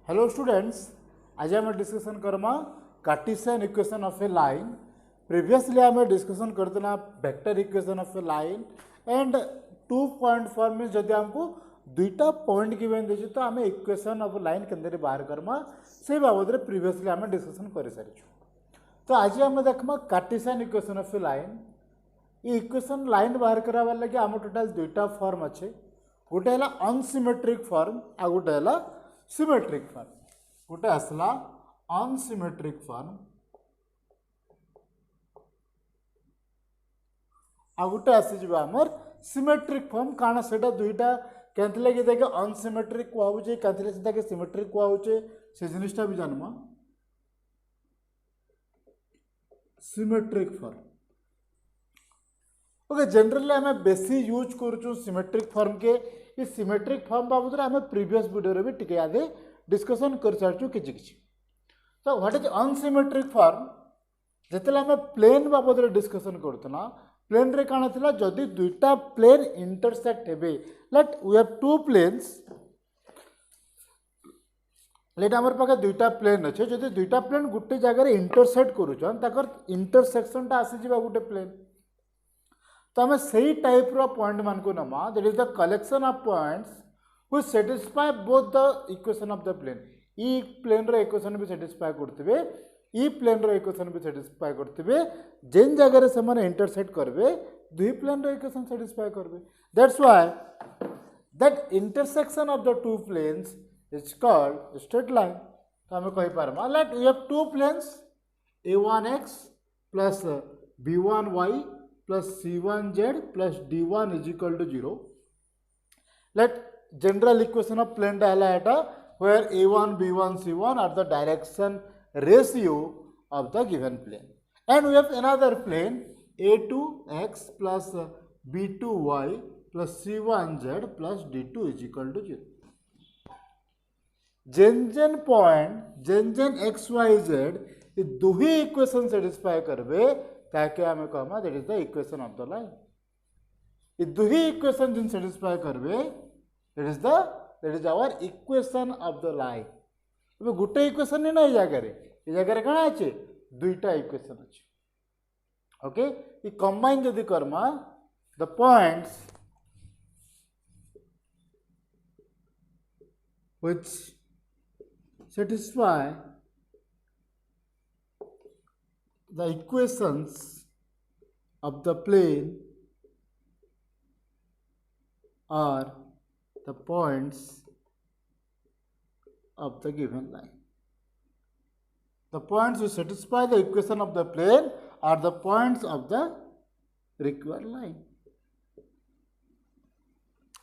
Hello students, आज आम discussion Karma Cartesian equation of a line. Previously आम डिस्कसन करते vector equation of a line and 2 point form में जदि आमको दुईटा पॉइंट गिवन देछि तो आम इक्वेशन ऑफ लाइन केंद्र बाहर करमा से बाबद रे प्रीवियसली आम डिस्कसन कर सारी। तो आज आम देखमा Cartesian equation of a line. ये इक्वेशन लाइन बाहर करवा लगे आम टोटाल दुईटा फॉर्म अच्छे, गोटे है अनसिमेट्रिक फॉर्म आ गोटे है सिमेट्रिक फॉर्म। गोटे आसला अनसिमेट्रिक फॉर्म आ गोटे आसीज आमर सिमेट्रिक फॉर्म। कारण से दुईटा कहते लगे देखे अनसिमेट्रिक कहुचे कहते सिमेट्रिक कहुचे से जिनिसटा भी जानमा सिमेट्रिक फॉर्म। ओके, जनरली आम बेसी यूज करूँ सिमेट्रिक फॉर्म के। ये सिमेट्रिक फॉर्म बाबद आम प्रीवियस वीडियो भी टिके आदि डिस्कसन कर सारी किसी किसी। तो व्हाट इज अनसिमेट्रिक फॉर्म? जिते आम प्लेन बाबद डिस्कसन करूँ, प्लेन रे काण थिला जदि दुईटा प्लेन इंटरसेक्ट हेबे, let we have two planes, let आमर पाखे दुईटा प्लेन अच्छे, जदि दुईटा प्लेन गोटे जगह इंटरसेक्ट करूछन ताकर इंटरसेक्शन टा आसी जिबा गोटे प्लेन। तो आम से टाइप रो पॉइंट मान को नमा, that is the collection of points which satisfy both the equation of the plane. ई प्लेन रो इक्वेशन भी सैटिस्फाई करथिबे, ई प्लेन रो इक्वेशन भी सैटिस्फाई करथिबे। जेन जगह से माने इंटरसेक्ट करबे दुई प्लेन रो इक्वेशन सैटिस्फाई करबे। That's why that intersection of the two planes is called straight line. तो आम कहि पारमा, let we have two planes a1x plus b1y plus c1z plus d1 is equal to 0. Let general equation of plane diameter where a1, b1, c1 are the direction ratio of the given plane. And we have another plane a2x plus b2y plus c1z plus d2 is equal to 0. जेन point जेन X Y Z ये दो ही equation satisfy करबे ताकि हमें कहमा that is the equation of the line. ये दो ही इक्वेशन जिन सेटिस्फाई करबे that is our equation of the line. अब गोटे इक्वेशन नहीं ना ये जगह कण अच्छे दुईटा इक्वेशन अच्छे। ओके, ये कंबाइन जदि Karma the points which satisfy the equations of the plane are the points of the given line. The points which satisfy the equation of the plane are the points of the required line.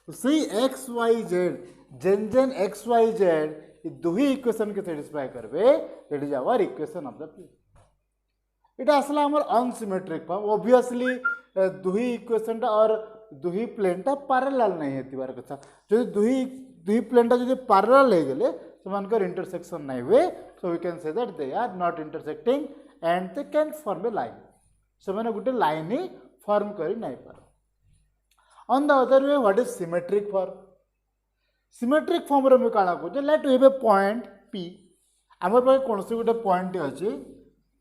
So see x, y, z, जेन x, y, z ये दो ही equation के satisfy करबे that is our equation of the plane. इटा असला हमर unsymmetric form. Obviously दो ही इक्वेशन टा और दो ही प्लेन टा पैरेलल नहीं हेतिबार कथा। जदि दो ही प्लेन टा जदि पैरेलल हे गेले समानकर इंटरसेक्शन नहीं हुए, so we can say that they are not intersecting and they can form a line. से माने गुटे लाइन ही फॉर्म करि नहीं पार। On the other way what is symmetric form? Symmetric form रे काଣା कहूँ, let we have a point P। आम पाखे कौन से गोटे पॉइंट अच्छे,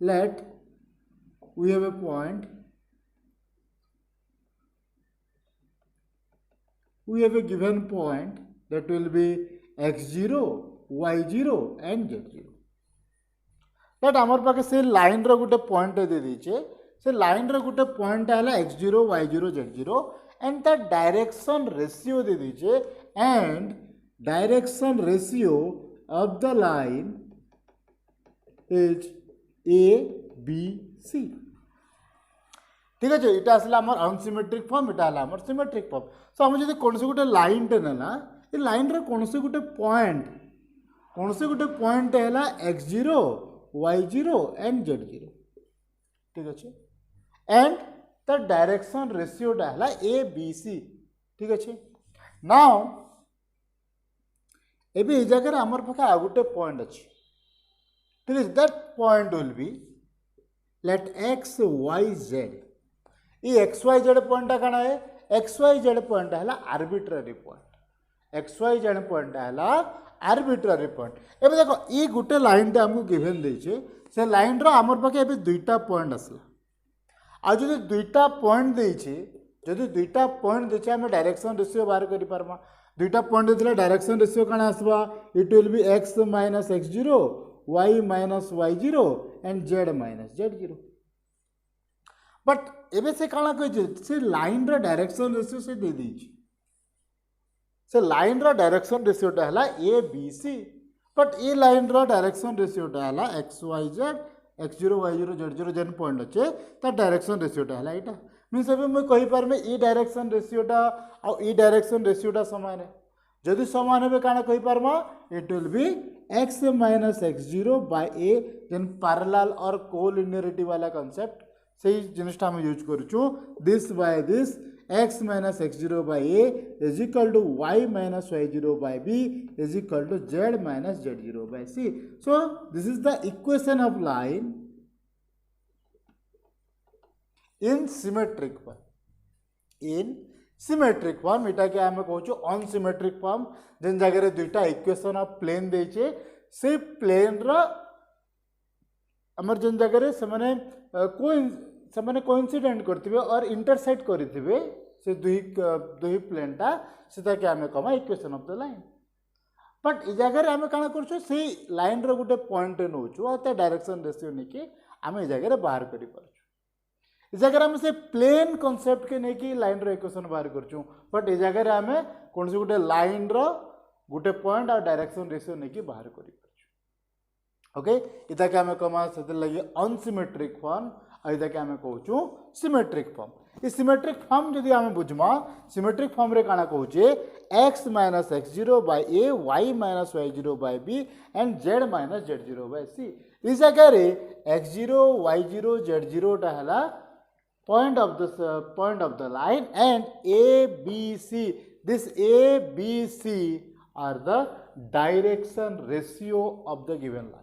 let we have a point, we have a given point that will be x0, y0 and z0। Late आम पाखे से लाइन रो गोटे पॉइंट दे दीचे, से लाइन रो गोटे पॉइंट है x0, y0, z0 and the direction ratio दे दीजिए and direction ratio of the line is ABC। ठीक है, इटा आसला हमर अनसिमेट्रिक फॉर्म, इटा आला हमर सिमेट्रिक फॉर्म। सो हम जदि कोन से गोटे लाइन टे नेला, ये लाइन रे कोन से गोटे पॉइंट हैला x0, y0 एंड z0। ठीक अच्छे, एंड द डायरेक्शन रेशियो टा है ABC। ठीक अच्छे, नाउ एबे ए जगह आमर पाखे आ गोटे पॉइंट अच्छे। ठीक है, that point will be let x Y Z. ये एक्स वाई जेड पॉइंट काना है, एक्स वाई जेड पॉइंट है arbitrary point. X Y z point है आर्बिट्रारी पॉइंट एबे देखो ये गोटे लाइन आमको गिवन देछे से लाइन रो हमर पाखे एबे दुईटा पॉइंट आसला आ जदि दुईटा पॉइंट देछे जदि दुईटा पॉइंट देछे हम डायरेक्शन रेशियो बाहर करि पारमा दुईटा पॉइंट देथिले डायरेक्शन रेशियो काना आसबा it will be x minus x0 y minus y0 and z minus z0 but एबे से काना कहि से लाइन रो डायरेक्शन रेशियो से दे देछि से लाइन रो डायरेक्शन रेशियोटा हला ए बी सी बट ये लाइन रो डायरेक्शन रेशियोटा हला X Y Z x0 y0 z0 जेन पॉइंट अच्छे तार डायरेक्शन रेशियोटा हला एटा मीन्स एबे मैं कहि पारमे ई डायरेक्शन रेशियोटा आ ई डायरेक्शन रेशियोटा समान है जदि समान हेबे काना कहि पारमा it will be x minus x0 by a जेन पैरेलल और कोलिनियरिटी वाला कांसेप्ट सही जिनिसटा हम यूज करूछु this by this x minus x0 by a is equal to y minus y0 by b is equal to z minus z0 by c. So this is the equation of line in symmetric form. In symmetric form इटा क्या हमें कहूँ unsymmetric form जिन जगह दुईटा equation of plane देचे से plane रा अमर जिन जगह से कोइंसिडेंट करथिबे और इंटरसेक्ट करथिबे से दुही प्लेनटा सीधा क्या हमें कमा equation of the line but इ जगह आम काना करछु से लाइन रो गुटे पॉइंट नोछु और ते डायरेक्शन रेशियो नेकी आम इ जगह बाहर करि परछु इ जगह हम से प्लेन कांसेप्ट के नेकी लाइन रो इक्वेशन बाहर करछु बट इ जगह आम कोन से गुटे लाइन रो गुटे पॉइंट और डायरेक्शन रेशियो नेकी बाहर करि परछु ओके इता के आम कमा से लगी अनसिमेट्रिक फॉर्म इदा के आम कहूँ सिमेट्रिक फॉर्म ये सिमेट्रिक फॉर्म जदि आम बुझमा सिमेट्रिक फॉर्म रे काना कहूँ x minus x0 by a y minus y0 by b and z minus z0 by c इस जगह रे x0 y0 z0 टा हला point of the line and a b c this a b c are the direction ratio of the given line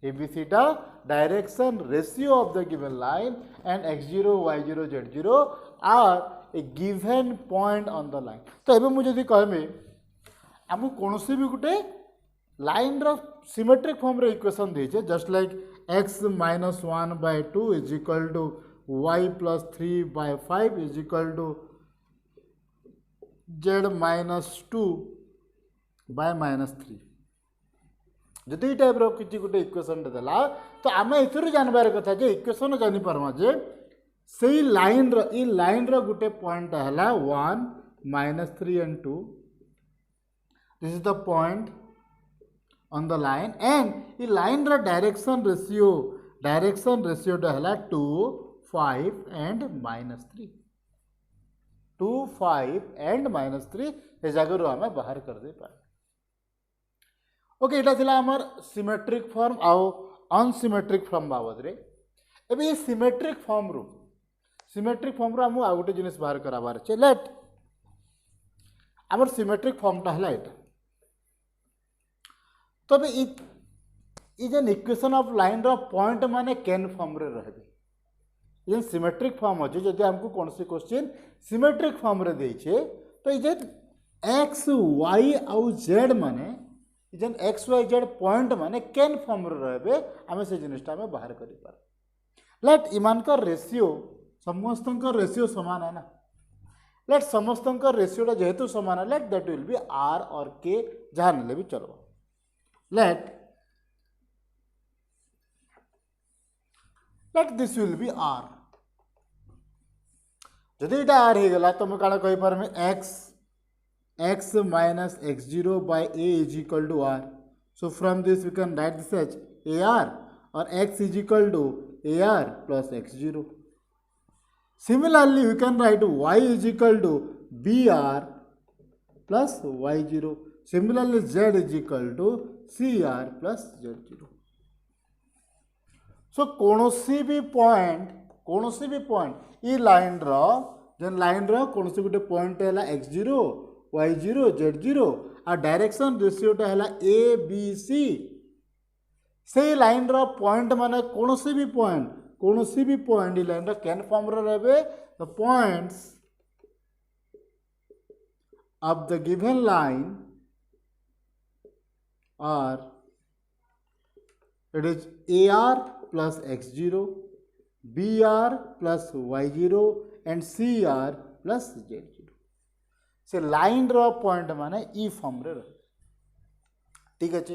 ABC टा direction ratio of the given line and x0, y0, z0 are a given point on the line. तो एबे मुझे यदि कहमे आमु कोनोसी भी गुटे line रो सिमेट्रिक फॉर्म रे इक्वेशन देछे just like x minus 1 by 2 is equal to y plus 3 by 5 is equal to z minus 2 by minus 3 जदि टाइप रो किछि गुटे इक्वेशन देला तो आमे एथुरु जानबार कथा जे इक्वेशन जानि परमा जे सेही लाइन रो गुटे पॉइंट हला 1 minus 3 and 2 this is the point on the line and ई लाइन रो डायरेक्शन रेशियो टा हला 2 5 and minus 3 2 5 and minus 3 ए जगह रो आमे बाहर कर दे पा ओके इटा थिला हमर सिमेट्रिक फॉर्म आउ अनसिमेट्रिक फॉर्म बाबद रे एबे ये सिमेट्रिक फॉर्म रो हम आ गोटे जिनिस बाहर कराबार छे लेट हमर सिमेट्रिक फॉर्म ता हला एटा तबे ई जे इक्वेशन ऑफ लाइन रो पॉइंट माने केन फॉर्म रे रहबे ये सिमेट्रिक फॉर्म अछि जदि हमको कोनसी क्वेश्चन सिमेट्रिक फॉर्म रे दै छे तो ई जे x y आउ z माने जेन एक्स वाई जेड पॉइंट माने केन फॉर्म रे आम से जिनिसटा आम बाहर करि पार लेट इमान का रेशियो समस्त रेशियो समान है ना लेट समस्त रेशियोटा जेहेतु समान है let that will be R और के जहाँ ने भी चलो let this will be R जदि इटा आर हो गला तो मैं काना कहि पारमे x minus x0 by a is equal to r. So from this we can write this as ar or x is equal to ar plus x0. Similarly we can write y is equal to br plus y0. Similarly z is equal to cr plus z0. So कोनोसी भी point ई line रो जेन line रो कोनोसी गुटे point हैला x0 y0 z0 आ direction रेशियोटा है ए B सी से line रो point माने कोनोसी भी पॉइंट ई लाइन रो केन फॉर्म रे रहबे the points of the given line are, it is AR plus X0, BR plus Y0 and CR plus Z0. से लाइन रो पॉइंट माने ई फॉर्म रे रहे। ठीक अच्छे।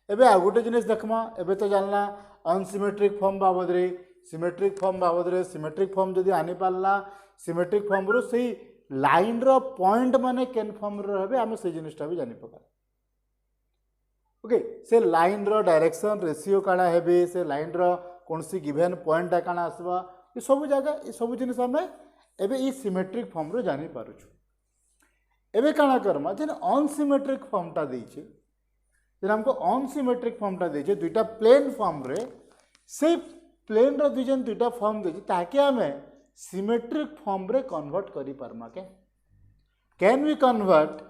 एबे आ गोटे जिनिस देखमा, एबे तो जानला अनसिमेट्रिक फॉर्म बाबद रे, सिमेट्रिक फॉर्म बाबद रे, सिमेट्रिक फॉर्म जदि आनी पारला सिमेट्रिक फॉर्म रो सही लाइन रो पॉइंट माने केन फॉर्म रे रहबे आमे से जिनिसटा भी जानि पका। ओके, से लाइन रो डायरेक्शन रेशियो काना हेबे, से लाइन रो कोनसी गिवन पॉइंट काना आसबा, ये सब जगह ये सब जिनिस आमे एबे ई सिमेट्रिक फॉर्म रो जानि पारुछु। एबे काना करमा जेन अनसिमेट्रिक फॉर्म टा देइछे, जेन हमको अनसिमेट्रिक फॉर्म टा देइछे दुईटा प्लेन फॉर्म रे, से प्लेन रो दुजन दुईटा फॉर्म देइछे ताके हमें सिमेट्रिक फॉर्म रे कन्वर्ट करि पारमा के। Can we convert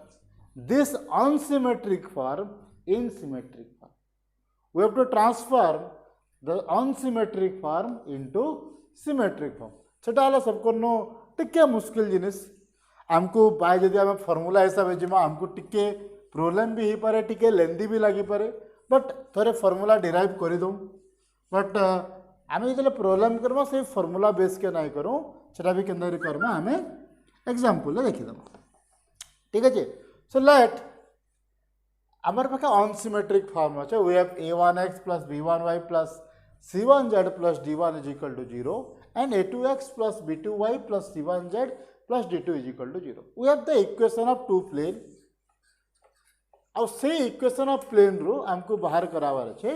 this unsymmetric form in symmetric form? We have to transform the unsymmetric form into symmetric form. सेटा हला सबको नो टिके मुश्किल जिनिस, आमको बाय जदि आम फॉर्मूला हिसाब से जिमा आमको टिके प्रॉब्लम भी हो पारे, टिके लेंदी भी लगी पारे, बट थोड़े फॉर्मूला डिराइव कर दो। बट आम जो प्रॉब्लम करवा से फॉर्मूला बेस के नहीं करूँ, सेटा भी केंद्र करमा आम एग्जांपल देखीदेव। ठीक अच्छे। सो लेट आमर पाखे अनसिमेट्रिक फॉर्म अच्छे, we have a1x plus b1y plus c1z plus d1 is equal to 0 and a2x plus b2y plus c1z plus d2 is equal to 0. We have the equation of two plane और से equation of plane रू आमको बाहर करावार अच्छे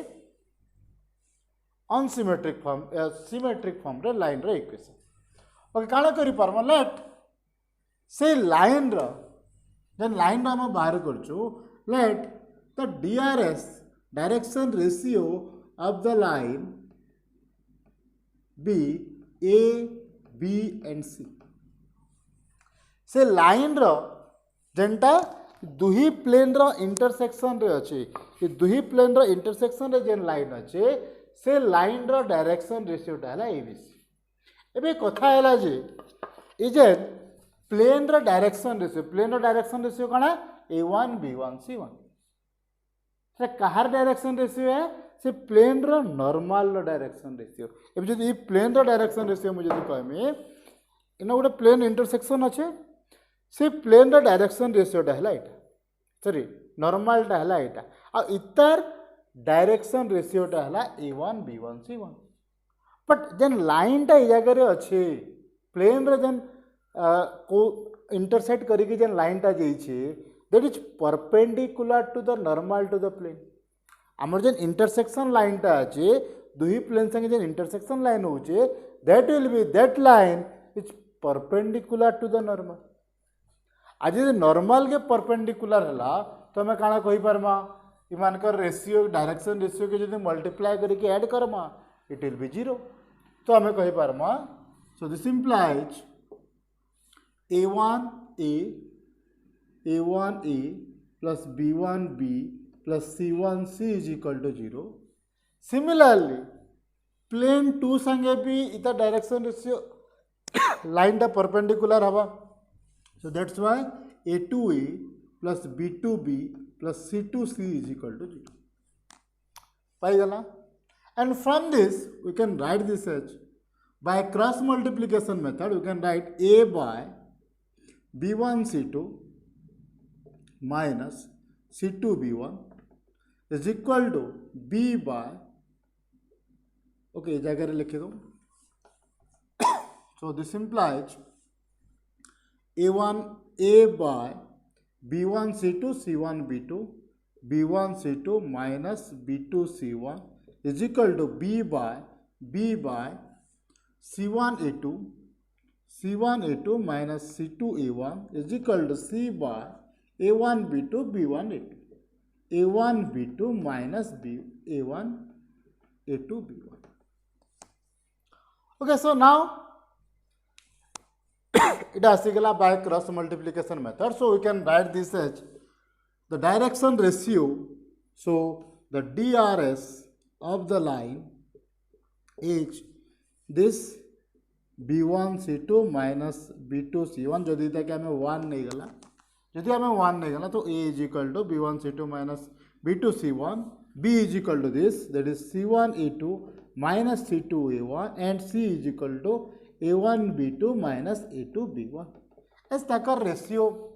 unsymmetric form symmetric form रे line रे equation. Okay, काना करि पारमा, लेट से लाइन रो जेन लाइन रो हम बाहर करछु, let the DRS direction ratio of the line be A, B and C। से लाइन रो जेनटा दुही प्लेन रो इंटरसेक्शन रे अछि, ये दुही प्लेन रो इंटरसेक्शन रे जेन लाइन अछि से लाइन रो डायरेक्शन रेशियो टा हला ABC। एबे कथा हला जे ई जे प्लेन रो डायरेक्शन रेशियो, प्लेन रो डायरेक्शन रेशियो काना A1 B1 C1, से कहार डायरेक्शन रेशियो है, से प्लेन रो नॉर्मल रो डायरेक्शन रेशियो। एबे जदि ई प्लेन रो डायरेक्शन रेशियो मु जदि कहमी इना गोटे प्लेन इंटरसेक्शन अच्छे, से प्लेन रो डायरेक्शन रेशियोटा है यहाँ, सॉरी नॉर्मलटा है यहाँ, आ इतार डायरेक्शन रेशियोटा है A1 B1 C1। बट जेन लाइनटा ये जगह अच्छे प्लेन रो जेन को इंटरसेक्ट करके जेन लाइनटा जाइए that is perpendicular to the normal to the plane. आमर जेन इंटरसेक्शन लाइनटा अच्छे दुही प्लेन संगे जेन इंटरसेक्शन लाइन होचे that will be that line is perpendicular to the normal. आज यदि नॉर्मल के परपेंडिकुलर है तो हमें काना कहि पारमा, इमानकर रेशियो डायरेक्शन रेशियो के जब मल्टीप्लाई करके ऐड करमा इट विल बी 0। तो हमें कहि पारमा, so this implies A1A plus B1B plus C1C is equal to 0। Similarly plane 2 संगे भी इता डायरेक्शन रेशियो लाइन टा परपेंडिकुलर हवा, so that's why A2A plus B2B plus C2C is equal to 0. पाइगला। And from this we can write this as by cross multiplication method we can write A by B1 C2 minus C2 B1 is equal to B by, okay जगह लिखे दो, so this implies A1A by B1 C2 C1 B2 B1 C2 minus B2 C1 is equal to B by C1 A2 C1 A2 minus C2 A1 is equal to C by A1 B2 B1 A2 A1 B2 minus B A1 A2 B1. Okay, so now it has to by cross multiplication method, so we can write this as the direction ratio. So the DRS of the line is this B1 C2 minus B2 C1 जदि तक हमें 1 नहीं गला, जदि हमें 1 नहीं गला तो A is equal to B1 C2 minus B2 C1, B is equal to this, that is C1 A2 minus C2 A1 and C is equal to A1 B2 minus A2 B1. एस ताकर ratio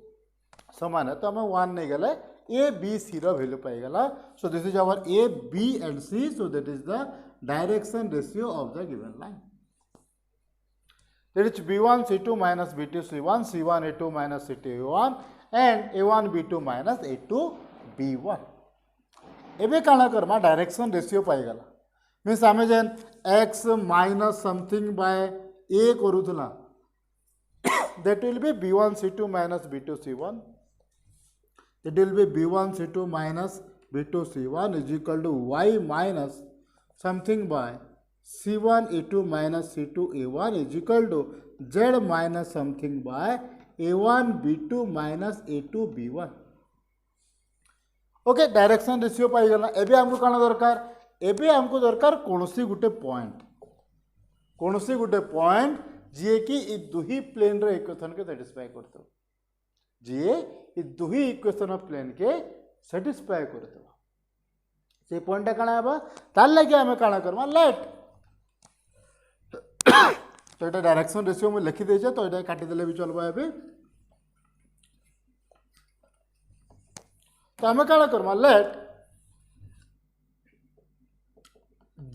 समान है तो हमें 1 नहीं गला A B C रो value पाई गला. So this is our A B and C, so that is the direction ratio of the given line. That is B1 C2 minus B2 C1, C1 A2 minus C2 A1 and A1 B2 minus A2 B1. एबे काना Karma direction ratio पाई गला. Means आमे जेन x minus something bye a करूथला, that will be B1 C2 minus B2 C1. It will be B1 C2 minus B2 C1 is equal to y minus something by C1 A2 minus C2 A1 is equal to z minus something by A1 B2 minus A2 B1. Okay direction ratio पाई गला. एबे हमको काना दरकार, एबे हमको दरकार कोनोसी गुटे पॉइंट जे कि इ दुही प्लेन रो इक्वेशन के सैटिस्फाई करतो, जे इ दुही इक्वेशन ऑफ प्लेन के सैटिस्फाई करतो. से पॉइंट काना हेबा तार लागि हमें काना करबा लेट. तो एटा डायरेक्शन रेशियो में लिखि देछे, तो एटा काटि देले भी चलबा. एबे तो हमें क्या करमा लेट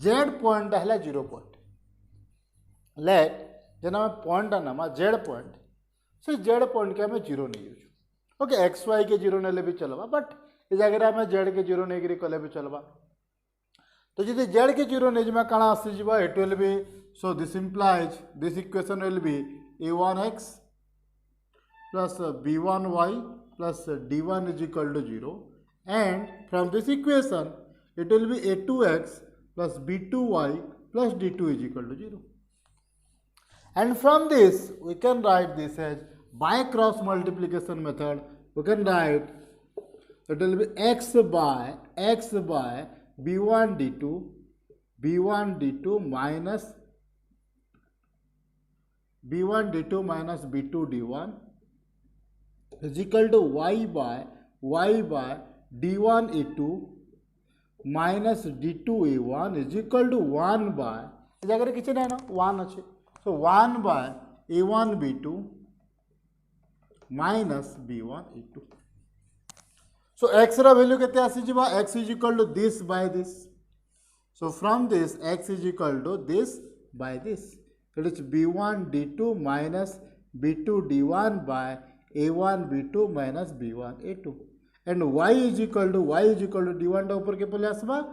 जेड पॉइंट है 0 पॉइंट. लेट जेन आम पॉइंट नामा जेड पॉइंट, से जेड पॉइंट के हमें 0 नहीं यूज. ओके एक्स वाई के 0 नेले भी चलबा, बट ये जगह आम जेड के 0 नहीं कले भी चलबा. तो जी जेड के 0 नहीं जमा काना आसीजा, it will be, so this implies this equation will be a1x plus b1y plus d1 is equal to 0, and from this equation it will be a2x plus b2y plus d2 is equal to 0. And from this we can write this as by cross multiplication method. We can write it will be x by b1 d2 minus b2 d1 is equal to y by d1 a2 minus d2 a1 is equal to 1 by, इस जगह किसी ना 1 अच्छे, so 1 by a1 b2 minus b1 a2. So x रा value केते आसी जिबा, x is equal to this by this. So from this x is equal to this by this. It is b1 d2 minus b2 d1 by a1 b2 minus b1 a2. And y is equal to d1 टा ऊपर के पहले आसबा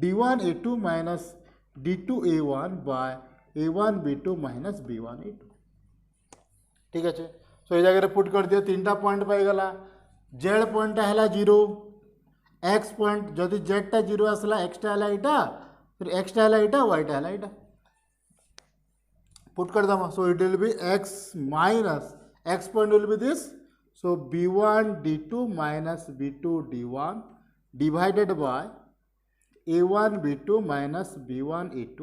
d1 a2 minus d2 a1 by a1 b2 minus b1 a2. ठीक है. सो ये जगह put कर दिया, 3टा पॉइंट पाई गला. जेड पॉइंट है 0, एक्स पॉइंट जदि जेड टा 0 आसला, एक्स टा है इटा, फिर एक्स टा है इटा, वाई टा है इटा. पुट कर दमा. So it will B x minus x point will B this, so b1 d2 minus b2 d1 divided by a1 b2 minus b1 a2,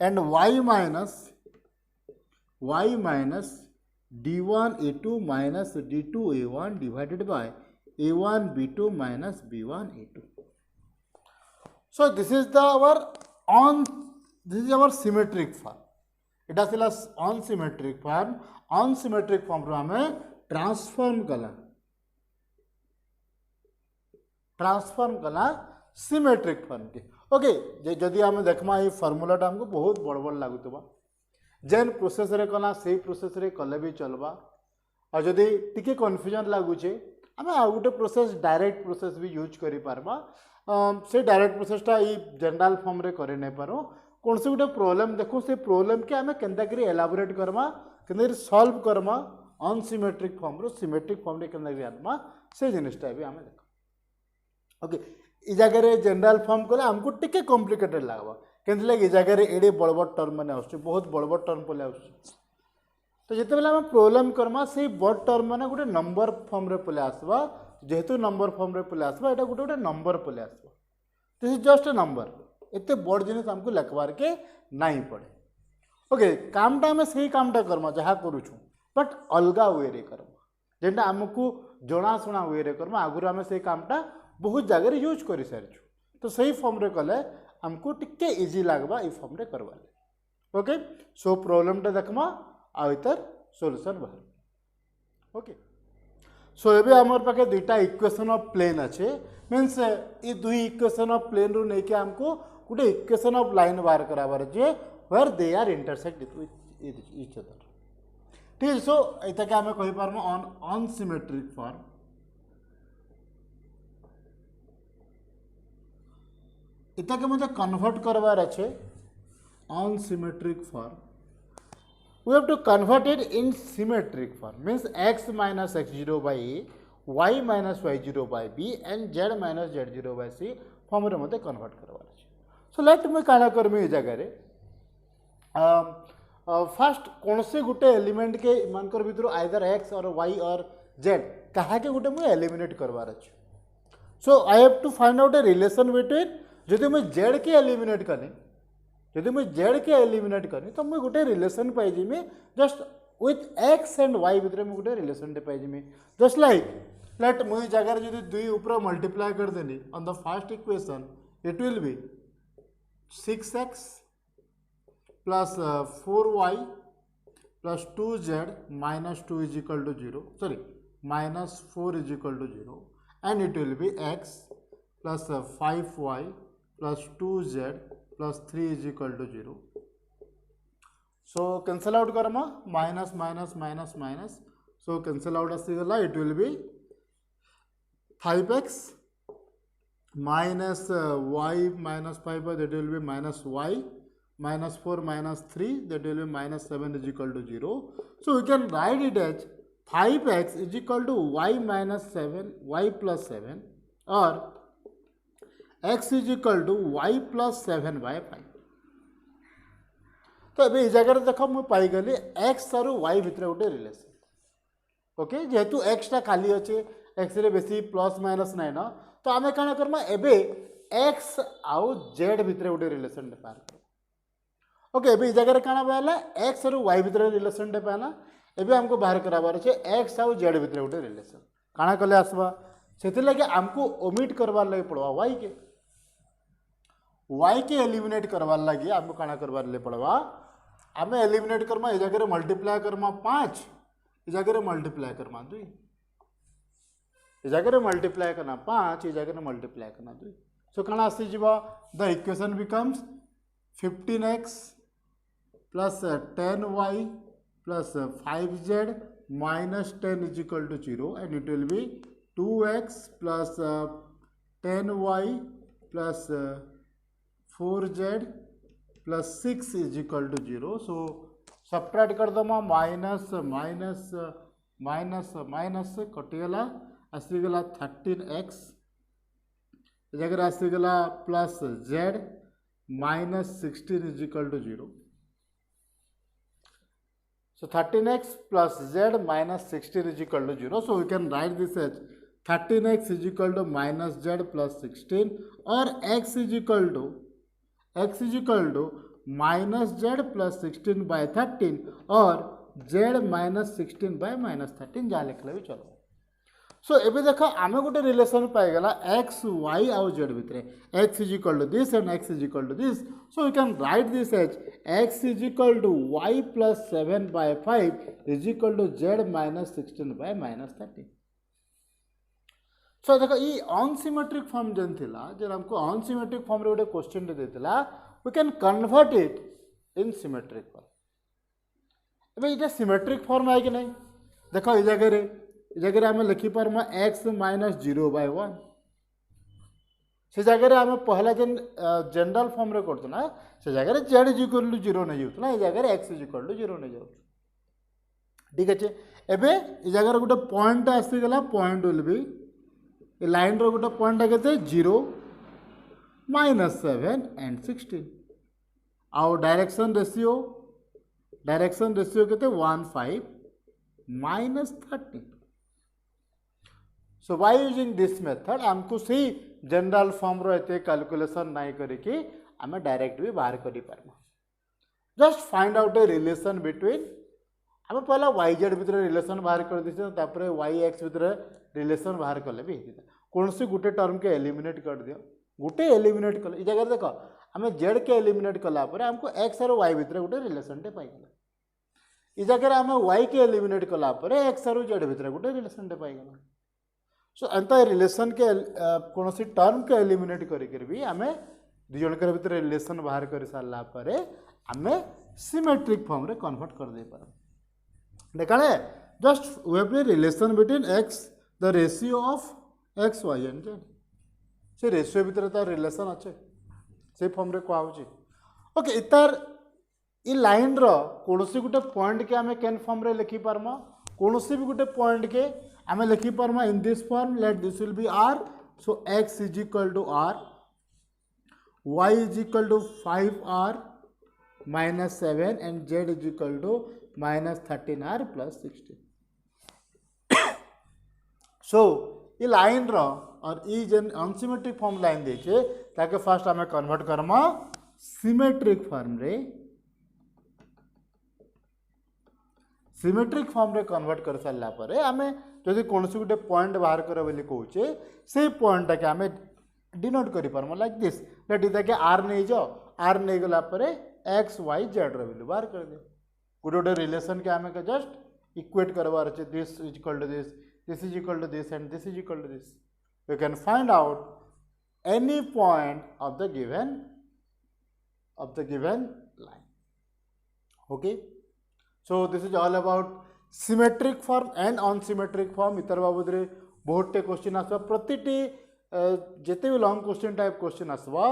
and y minus d1 a2 minus d2 a1 divided by a1 b2 minus b1 a2. So this is our symmetric form. इटा सिला unsymmetric form. Unsymmetric form रो हमें transform कला symmetric form के. Okay जदि आम देखमा ये फॉर्मूलाटा हमको बहुत बड़ लगुवा, जेन प्रोसेस रे कला से प्रोसेस रे कले भी चलबा. और जदि टिके कन्फ्यूजन लगुचे आम आ गोटे प्रोसेस डायरेक्ट प्रोसेस भी यूज करि पारबा. से डायरेक्ट प्रोसेसटा ये जनरल फॉर्म रे करे नहीं पारो. कौन से गोटे प्रोब्लेम देखो, से प्रोब्लेम के आम के एलाबोरेट करमा, के सॉल्व करमा अनसिमेट्रिक फॉर्म रो सिमेट्रिक फॉर्म रे के आनमा, से जिनिसटा भी आम देख. ओके इ जगह रे जनरल फॉर्म कले हमको टिके कॉम्प्लिकेटेड लागबा, केंति लगे इ जगह रे एडे बड़ बड़ टर्म माने आउछ, बहुत बड़ बड़ टर्म पले आउछ. तो जेते बेला हम प्रॉब्लम करमा से बड़ टर्म माने गोटे नंबर फॉर्म रे पले आसबा. जेहेतु नंबर फॉर्म रे पले आसबा, एटा गोटे नंबर पले आसबा. This is just a number. एते बड़ जिनिस हमको लिखबार के नहीं पड़े. ओके कामटा आम से कामटा करमा जहाँ करूँ, बट अलगा वे रे करमा, जेनटा आमको जनाशुना वे रे करमा. आगुरी आम से कामटा बहुत जगह यूज कर सारी तो सही फॉर्म रे कले हमको टिके इजी लगवा ये फॉर्म रे करवा ओके सो प्रॉब्लम टा देखमा आ इतर सॉल्यूशन बाहर ओके सो एबे हमर पाखे दुईटा इक्वेशन ऑफ प्लेन अच्छे मीन्स ये दुई इक्वेशन ऑफ प्लेन रू नहीं कि हमको गोटे इक्वेशन ऑफ लाइन बाहर कराबार जे where they are intersect with each other ठीक है सो इता के हमें कहि पारमो ऑन अनसिमेट्रिक फॉर्म इता के मते कन्वर्ट करबार अच्छे unsymmetric form we have to convert it in symmetric form means x minus x0 by a y minus y0 by b and z minus z0 by c form रे मते convert करवार अछि so let me काना करमी ए जगह रे first कौन से गुटे element के मानकर भीतर आइदर x और y और z कहा के गुटे मु एलिमिनेट करवार अछि so I have to find out a relation between जदि मैं z के एलिमिनेट कने यदि मैं जेड के एलिमिनेट करनी तो मुझे गोटे रिलेशन पाइजी में just with X and Y भितर मुझे गोटे रिलेशन पाइजी में जस्ट लाइक लेट मुझे जगह जो दुई ऊपर मल्टीप्लाई कर देनी on the first equation it will be 6x plus 4y plus 2z minus 2 is equal to 0 sorry minus 4 is equal to 0 and it will be x plus 5y plus 2z plus 3 is equal to 0. So cancel out karma minus minus minus minus. So cancel out asigala it will be 5x minus y minus 5 that will be minus y minus 4 minus 3 that will be minus 7 is equal to 0. So we can write it as 5x is equal to y minus 7 y plus 7 or x is equal to y plus 7 by 5 तो अभी इस जगह देख मुझे पाईगली x और y भितर गोटे relation okay जेहेतु x टा खाली अच्छे x रे बेसी प्लस माइनस नाइन ना तो आम क्या करमा एबे x आउ z भितर गोटे रिलेशन पार कर ओके एबे इस जगह क्या बाहर x और y भितर रिलेशन पाना एबे हमको बाहर कराबार अच्छे x आउ z भितर गोटे रिलेशन काଣା कले आसबा से लगे आमको ओमिट करवार लगे पड़वा y के एलिमिनेट करवार लगे आमको काଣା करवार ले पड़वा आम एलिमिनेट करमा ए जगह मल्टीप्लाई करमा 5 ए जगह मल्टीप्लाई करमा 2 ए जगह मल्टीप्लाई करना 5 ए जगह मल्टीप्लाई करना 2 सो काଣା आसी जीवा the equation becomes 15x plus 10y plus 5z minus 10 is equal to 0 and it will be 2x plus 10y plus 4z plus 6 is equal to 0. So subtract कर दमा minus minus minus minus कटिगला आसीगला 13x जगह आसीगला plus z minus 16 is equal to 0. So 13x plus z minus 16 is equal to 0. So we can write this as 13x is equal to minus z plus 16 or x is equal to minus z plus 16 by 13 or z minus 16 by minus 13 जहाँ लिखले भी चलो सो एबे देखो आमे गोटे relation पाइगला x y आउ z भितरे x is equal to this and x is equal to this so we can write this as x is equal to y plus 7 by 5 is equal to z minus 16 by minus 13 सो देखो ये unsymmetric form जन थिला जब हमको unsymmetric form रे गोटे question दे देतिला we can convert it in symmetric form एबे इटा सिमेट्रिक फॉर्म है कि नहीं देखो ई जगह आम लिखिपार एक्स माइनस 0 by 1 से जगह आम पहला जेन जनरल फॉर्म रे करतना से जगह जेड इज इक्वल टू 0 नहीं जाउतना ए जगह एक्स इज इक्वल टू 0 नहीं जाउ ठीक अच्छे एबे ई जगह गोटे पॉइंट आसी गला point will be a line रो गोटे पॉइंट केते 0 माइनस 7 एंड 16 आउ डायरेक्शन रेशियो केते 1 5 minus 30 so by using this method आमको सी जनरल फॉर्म रो एते कैलकुलेशन नहीं करिकी आम डायरेक्ट भी बाहर करि पारबा just find out a relation between आम पहला वाई जेड भितर रिलेशन बाहर कर दिसे तापर वाई एक्स भितर रिलेशन बाहर कले भी कौन सी गुटे टर्म के एलिमिनेट कर दियो गुटे एलिमिनेट कल जगह देख आम जेड के एलिमिनेट कलापर आमको एक्स और वाई भितर गोटे रिलेसन टे पाइगला इ जगह आम वाई के एलिमिनेट कलापर एक्स और जेड भितर गोटे रिलेसन टे पाइगला सो एंता रिलेसन के कौन सी टर्म के एलिमिनेट कर भी आम दुई जन भितर रिलेसन बाहर कर सारा पर आम सिमेट्रिक फॉर्म रे कन्वर्ट कर दे पार देखाले just we have a relation between x the ratio of x y and z से रेशियो भितर तार रिलेशन अच्छे से फॉर्म रे कहूँ ओके इतार इ लाइन रो कौन सी गोटे पॉइंट के आम केन फॉर्म रे लिखि पारमा कौन सी भी गोटे पॉइंट के आम लिखि पारमा in this form let this will be r so x is equal to r y is equal to 5r minus 7 and z is equal to minus 13r plus 16 so ये लाइन रो और ये जेन unsymmetric form line देचे ताके first आमे convert Karma symmetric form रे symmetric form रे convert कर सारला परे आमे जदि कोनसी गुटे पॉइंट बाहर करे बोली कहूचे से पॉइंट के आमे डिनोट करि पारम लाइक दिस लेट इट के आर नहीं जाओ आर नहीं गला परे एक्स वाई जेड रो वैल्यू बाहर कर दे गुटे गुटे रिलेशन के आमे के जस्ट इक्वेट करबार अछि this is equal to this is equal to this and this is equal to this you can find out any point of the given line okay so this is all about symmetric form and unsymmetric form इतर बाबद रे बहुत टे question आसबा प्रतिटी जिते भी long question type question आसवा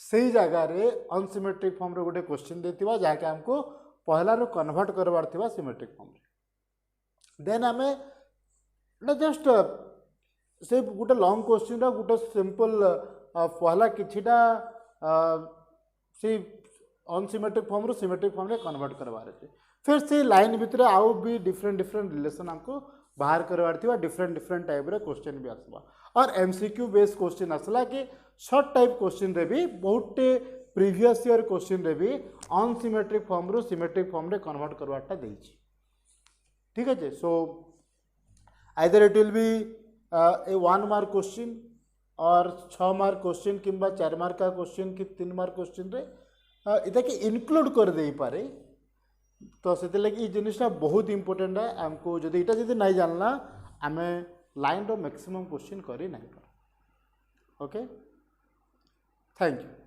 से जगह रे अनसिमेट्रिक फॉर्म रे गोटे क्वेश्चन देथिबा जाके हमको पहला रो कन्वर्ट करबार थिबा सिमेट्रिक फॉर्म रे देन आमे ना जस्ट से गोटे लॉन्ग क्वेश्चन रो गोटे सिंपल पहला किछिटा से अनसिमेट्रिक फॉर्म रो सिमेट्रिक फॉर्म रे कन्वर्ट करबार अछि फिर से लाइन भितर आउ भी डिफरेंट रिलेशन हमको बाहर करबार थिबा डिफरेंट टाइप रे क्वेश्चन भी आसबा और एमसीक्यू बेस्ड क्वेश्चन आसला कि शॉर्ट टाइप क्वेश्चन रे भी बहुत प्रीवियस ईयर क्वेश्चन रे भी अनसिमेट्रिक फॉर्म रो सिमेट्रिक फॉर्म रे कन्वर्ट करवाटा देछि ठीक है so either it will be A 1 mark question और 6 मार्क क्वेश्चन किंबा 4 मार्क का क्वेश्चन कि 3 मार्क क्वेश्चन रे इटा के इंक्लूड कर दे पारे तो से लगी जिनिसटा बहुत इंपोर्टेंट है हमको जदि इटा जदि नहीं जानला आमे लाइन रो मैक्सिमम क्वेश्चन करी नहीं पार ओके थैंक यू।